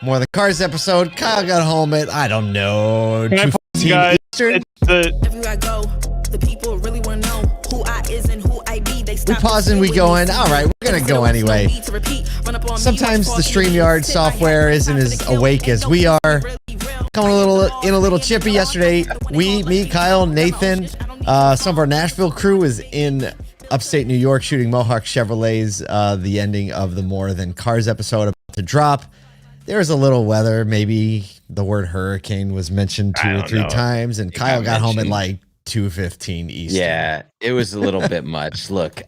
More Than Cars episode. Kyle got home at, I don't know, 2:15 Eastern. Everywhere I go, the people really want to know who I is and who I be. They We pause and we going, all right, we're going to go anyway. Sometimes the StreamYard software isn't as awake as we are. Coming a little chippy yesterday. Me, Kyle, Nathan, some of our Nashville crew is in upstate New York shooting Mohawk Chevrolets. The ending of the More Than Cars episode about to drop. There's a little weather. Maybe the word hurricane was mentioned two or three times, and Kyle got home at like 2:15 Eastern. Yeah, it was a little bit much. Look,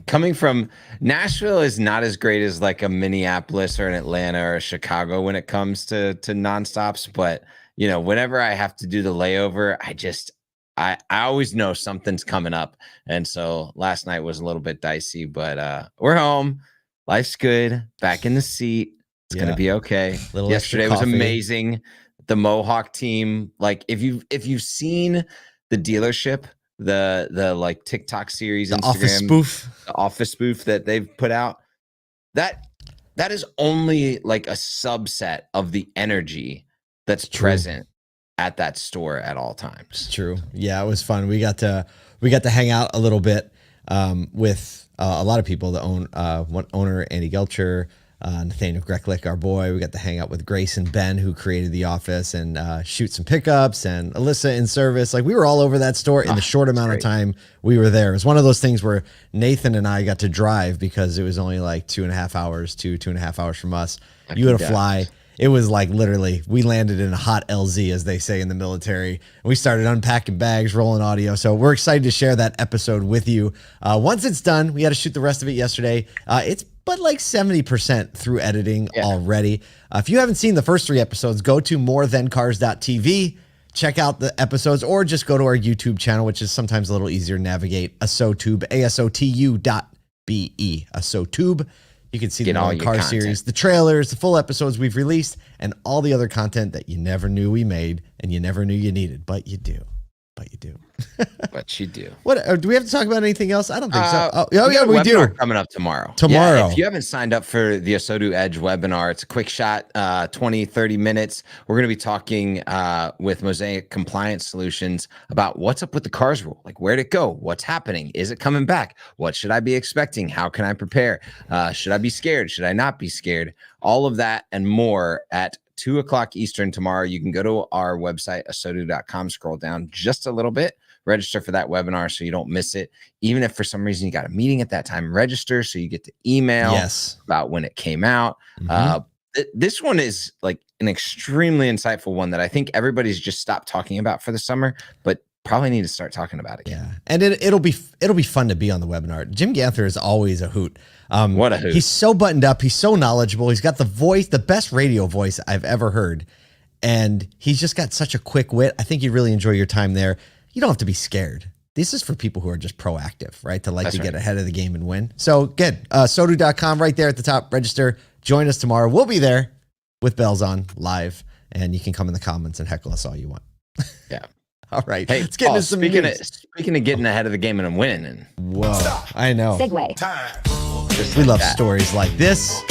coming from Nashville is not as great as like a Minneapolis or an Atlanta or a Chicago when it comes to nonstops. But whenever I have to do the layover, I always know something's coming up. And so last night was a little bit dicey, but we're home. Life's good. Back in the seat. It's gonna be okay. Yesterday was amazing. The Mohawk team, like if you've seen the dealership, the like TikTok series, the Instagram, office spoof that they've put out, that is only like a subset of the energy that's present at that store at all times. It's true. Yeah, it was fun. We got to hang out a little bit with a lot of people. The owner Andy Gelcher, Nathaniel Greklick, our boy. We got to hang out with Grace and Ben, who created the office, and shoot some pickups, and Alyssa in service. Like, we were all over that store in the short amount of time we were there. It was one of those things where Nathan and I got to drive because it was only like 2.5 hours from us. You had to fly. It was like literally, we landed in a hot LZ, as they say in the military. And we started unpacking bags, rolling audio. So we're excited to share that episode with you. Once it's done, we had to shoot the rest of it yesterday. It's but like 70% through editing already. If you haven't seen the first 3 episodes, go to morethancars.tv, check out the episodes, or just go to our YouTube channel, which is sometimes a little easier to navigate. ASOTube, ASOTU.be. ASOTube. You can see the More Than Cars series, the trailers, the full episodes we've released, and all the other content that you never knew we made and you never knew you needed, but you do. But you do. But you do. What do we have to talk about anything else? I don't think so. Oh yeah, we do. Coming up tomorrow. Yeah, if you haven't signed up for the ASOTU Edge webinar, it's a quick shot, 20-30 minutes. We're going to be talking with Mosaic Compliance Solutions about what's up with the CARS rule. Like, where'd it go? What's happening? Is it coming back? What should I be expecting? How can I prepare? Should I be scared? Should I not be scared? All of that and more at 2:00 Eastern tomorrow. You can go to our website, asotu.com, scroll down just a little bit, register for that webinar so you don't miss it. Even if for some reason you got a meeting at that time, register so you get the email about when it came out. This one is like an extremely insightful one that I think everybody's just stopped talking about for the summer, but probably need to start talking about it. Yeah, and it'll be fun to be on the webinar. Jim Ganther is always a hoot. What a hoot! He's so buttoned up. He's so knowledgeable. He's got the voice, the best radio voice I've ever heard, and he's just got such a quick wit. I think you'd really enjoy your time there. You don't have to be scared. This is for people who are just proactive, right? To get ahead of the game and win. So good. Sotu.com right there at the top. Register. Join us tomorrow. We'll be there with bells on live, and you can come in the comments and heckle us all you want. Yeah. All right. Hey, let's get into some news. Speaking of getting ahead of the game and winning. Whoa. I know. Segue. We love stories like this.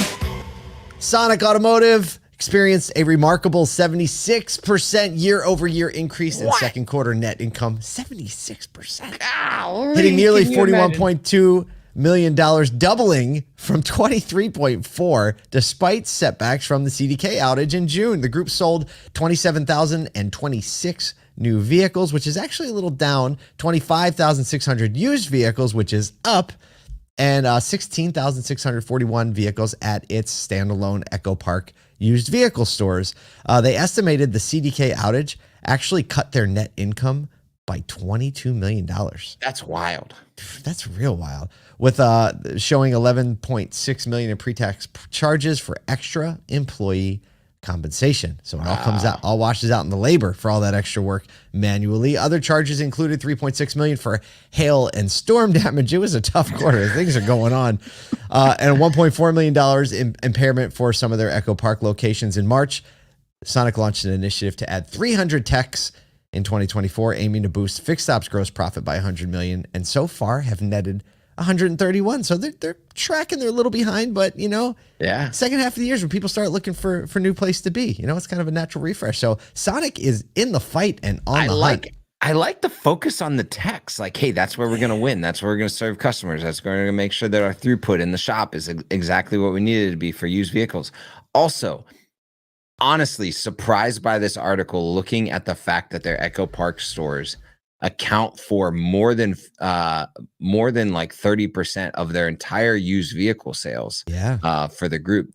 Sonic Automotive experienced a remarkable 76% year-over-year increase in second quarter net income. 76%. Golly, hitting nearly $41.2 million, doubling from 23.4 despite setbacks from the CDK outage in June. The group sold 27,026 new vehicles, which is actually a little down, 25,600 used vehicles, which is up, and 16,641 vehicles at its standalone EchoPark used vehicle stores. They estimated the CDK outage actually cut their net income by $22 million. That's wild. That's real wild. With showing $11.6 million in pre-tax charges for extra employee compensation. So it all comes out, all washes out in the labor for all that extra work manually. Other charges included $3.6 million for hail and storm damage. It was a tough quarter. Things are going on. And $1.4 million in impairment for some of their EchoPark locations in March. Sonic launched an initiative to add 300 techs in 2024, aiming to boost fixed ops gross profit by $100 million, and so far have netted 131. So they're tracking. They're a little behind, but Yeah. second half of the year is when people start looking for new place to be. It's kind of a natural refresh. So Sonic is in the fight and on the hunt. I like the focus on the techs. Like, hey, that's where we're going to win. That's where we're going to serve customers. That's going to make sure that our throughput in the shop is exactly what we need it to be for used vehicles. Also, honestly, surprised by this article, looking at the fact that their EchoPark stores account for more than like 30% of their entire used vehicle sales. Yeah. For the group.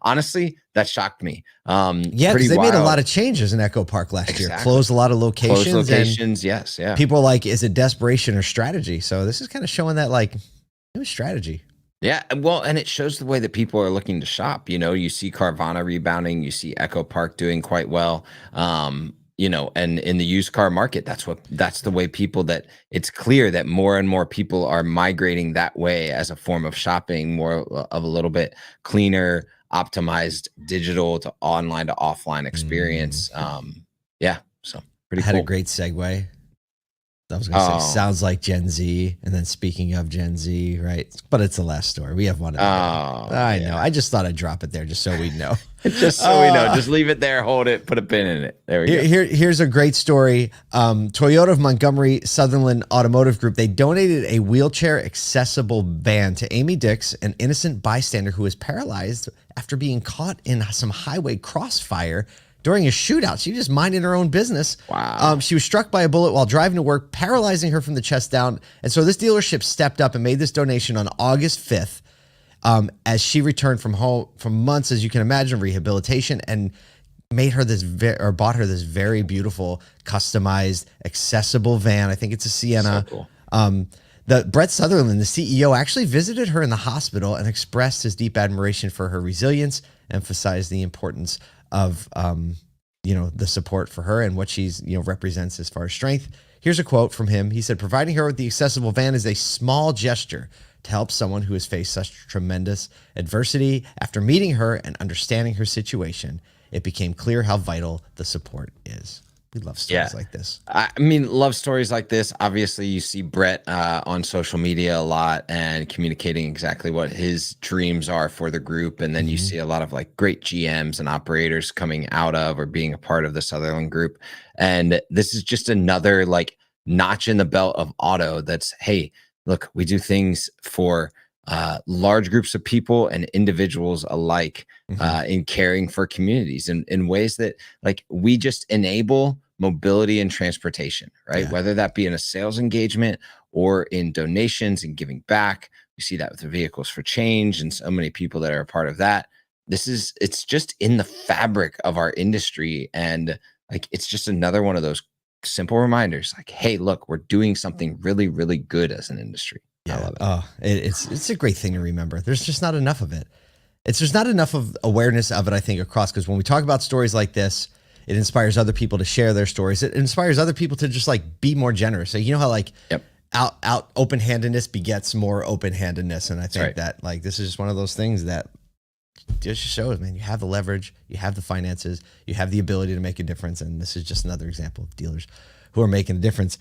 Honestly, that shocked me. Yeah, because they made a lot of changes in EchoPark last year. Closed a lot of locations. Closed locations, yes, yeah. People are like, is it desperation or strategy? So this is kind of showing that like it was strategy. Yeah, well, and it shows the way that people are looking to shop. You see Carvana rebounding, you see EchoPark doing quite well. And in the used car market, that's the way it's clear that more and more people are migrating that way as a form of shopping, more of a little bit cleaner, optimized digital to online to offline experience. So pretty cool. Had a great segue. I was going to say, sounds like Gen Z. And then speaking of Gen Z, right? But it's the last story. We have one. I know. I just thought I'd drop it there just so we know. Just so we know. Just leave it there. Hold it. Put a pin in it. There we go. Here's a great story. Toyota of Montgomery Sutherland Automotive Group. They donated a wheelchair accessible van to Amy Dix, an innocent bystander who was paralyzed after being caught in some highway crossfire during a shootout. She was just minding her own business. Wow. She was struck by a bullet while driving to work, paralyzing her from the chest down. And so this dealership stepped up and made this donation on August 5th as she returned from home from months, as you can imagine, rehabilitation, and made her bought her this very beautiful, customized, accessible van. I think it's a Sienna. So cool. Brett Sutherland, the CEO, actually visited her in the hospital and expressed his deep admiration for her resilience, emphasized the importance of the support for her and what she's represents as far as strength. Here's a quote from him. He said, "Providing her with the accessible van is a small gesture to help someone who has faced such tremendous adversity. After meeting her and understanding her situation, it became clear how vital the support is." We love stories like this. I mean, love stories like this. Obviously, you see Brett on social media a lot and communicating exactly what his dreams are for the group. And then you see a lot of like great GMs and operators coming out of or being a part of the Sutherland group. And this is just another like notch in the belt of auto that's, hey, look, we do things for large groups of people and individuals alike in caring for communities in ways that like we just enable mobility and transportation, right? Yeah. Whether that be in a sales engagement or in donations and giving back. We see that with the Vehicles for Change and so many people that are a part of that. It's just in the fabric of our industry. And like, it's just another one of those simple reminders like, hey, look, we're doing something really, really good as an industry. Yeah. I love it. Oh, it's a great thing to remember. There's just not enough of it. There's not enough of awareness of it, I think, across, because when we talk about stories like this, it inspires other people to share their stories. It inspires other people to just like be more generous. So how like out open-handedness begets more open-handedness. And I think that like this is just one of those things that just shows, man, you have the leverage, you have the finances, you have the ability to make a difference. And this is just another example of dealers who are making a difference.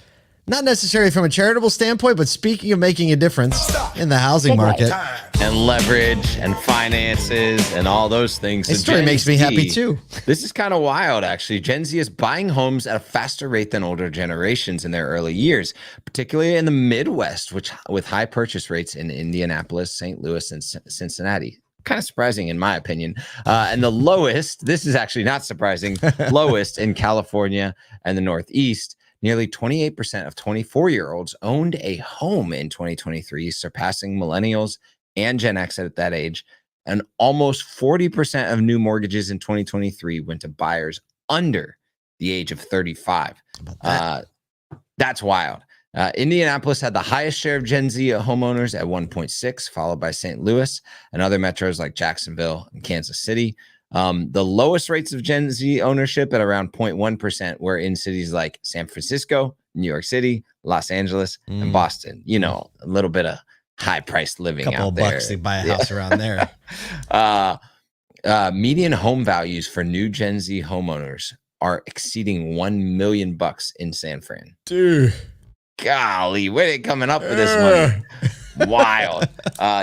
Not necessarily from a charitable standpoint, but speaking of making a difference in the housing market. And leverage and finances and all those things. This story makes me happy too. This is kind of wild, actually. Gen Z is buying homes at a faster rate than older generations in their early years, particularly in the Midwest, with high purchase rates in Indianapolis, St. Louis, and Cincinnati. Kind of surprising in my opinion. And the lowest, this is actually not surprising, lowest in California and the Northeast. Nearly 28% of 24-year-olds owned a home in 2023, surpassing millennials and Gen X at that age. And almost 40% of new mortgages in 2023 went to buyers under the age of 35. That's wild. Indianapolis had the highest share of Gen Z homeowners at 1.6, followed by St. Louis and other metros like Jacksonville and Kansas City. The lowest rates of Gen Z ownership at around 0.1% were in cities like San Francisco, New York City, Los Angeles, and Boston. A little bit of high-priced living out there. $2 bucks to buy a house around there. Median home values for new Gen Z homeowners are exceeding $1 million in San Fran. Dude. Golly, where are they coming up with this money? wild.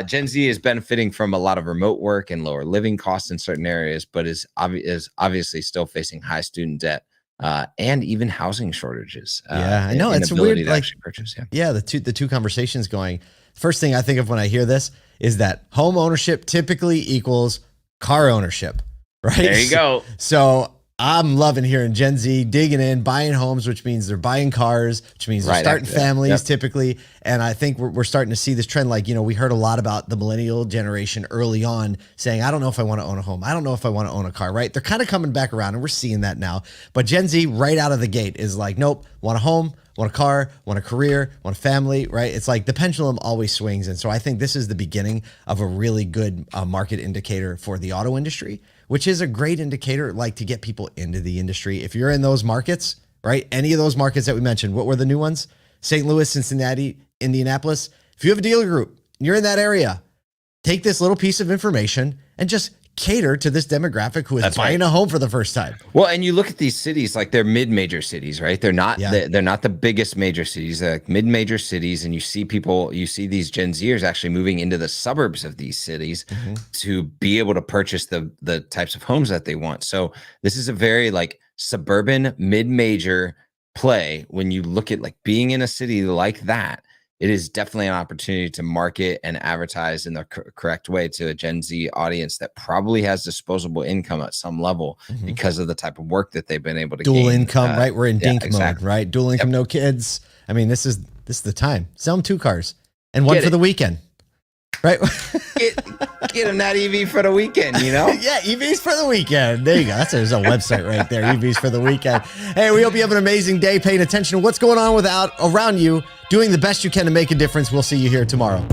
Gen Z is benefiting from a lot of remote work and lower living costs in certain areas, but is obviously still facing high student debt and even housing shortages. I know it's weird. To actually purchase. The two conversations going. First thing I think of when I hear this is that home ownership typically equals car ownership, right? There you go. So I'm loving hearing Gen Z digging in, buying homes, which means they're buying cars, which means they're starting families typically. And I think we're starting to see this trend. Like, we heard a lot about the millennial generation early on saying, I don't know if I want to own a home. I don't know if I want to own a car, right? They're kind of coming back around and we're seeing that now. But Gen Z right out of the gate is like, nope, want a home, want a car, want a career, want a family, right? It's like the pendulum always swings. And so I think this is the beginning of a really good market indicator for the auto industry, which is a great indicator, like to get people into the industry. If you're in those markets, right? Any of those markets that we mentioned, what were the new ones? St. Louis, Cincinnati, Indianapolis. If you have a dealer group, you're in that area, take this little piece of information and just cater to this demographic who is buying a home for the first time. Well, and you look at these cities, like they're mid-major cities, right? They're not they're not the biggest major cities. They're like mid-major cities, and you see these Gen Zers actually moving into the suburbs of these cities to be able to purchase the types of homes that they want. So this is a very like suburban mid-major play. When you look at like being in a city like that, it is definitely an opportunity to market and advertise in the correct way to a Gen Z audience that probably has disposable income at some level because of the type of work that they've been able to dual gain. income, right? We're in dink mode, right? Dual income, no kids. I mean, this is the time. Sell them 2 cars and one for the weekend, right? Get them that EV for the weekend, Yeah, EVs for the weekend. There you go. There's a website right there, EVs for the weekend. Hey, we hope you have an amazing day paying attention to what's going on around you, doing the best you can to make a difference. We'll see you here tomorrow.